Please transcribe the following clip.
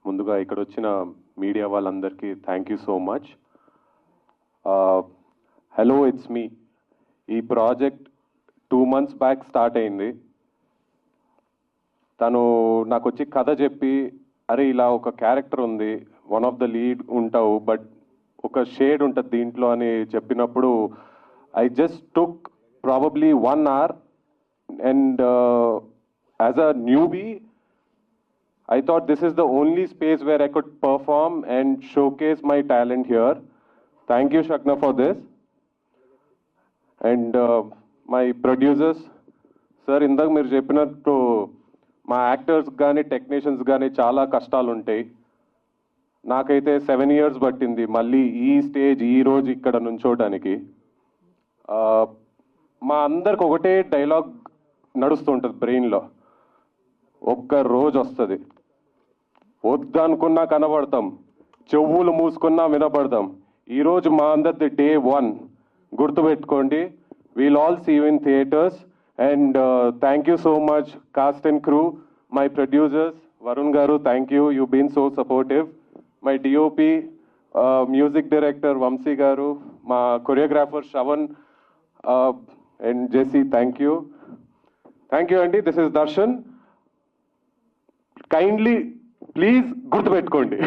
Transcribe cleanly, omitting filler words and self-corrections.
ముందుగా ఇక్కడ వచ్చిన మీడియా వాళ్ళందరికీ thank you so much. Hello, it's me. ఈ ప్రాజెక్ట్ 2 months బ్యాక్ స్టార్ట్ అయింది. తను నాకు వచ్చి కథ చెప్పి, అరే ఇలా ఒక క్యారెక్టర్ ఉంది, వన్ ఆఫ్ ద లీడ్ ఉంటావు, బట్ ఒక షేడ్ ఉంటుంది దీంట్లో అని చెప్పినప్పుడు I just took probably 1 hour and as a newbie I thought this is the only space where I could perform and showcase my talent here. Thank you, Shakna, for this. And my producers, sir, ఇందాక మీరు చెప్పినట్టు మా actors కానీ technicians కానీ చాలా కష్టాలు ఉంటాయి. నాకైతే 7 years పట్టింది మళ్ళీ ఈ స్టేజ్ ఈ రోజు ఇక్కడ నుంచోడానికి. మా అందరికి ఒకటే డైలాగ్ నడుస్తుంటుంది బ్రెయిన్లో, ఒక్క రోజు వస్తుంది, వద్దనుకున్నా కనబడతాం, చెవులు మూసుకున్నా వినపడతాం. ఈరోజు మా అందరిది day 1. గుర్తుపెట్టుకోండి, we'll all see you in theatres. And thank you so much cast and crew, my producers Varun garu, thank you, you been so supportive. My DOP, music director Vamshi garu, మా choreographer Shravan and JC, thank you. Thank you అండి. This is Darshan. Kindly please గుర్తుపెట్టుకోండి.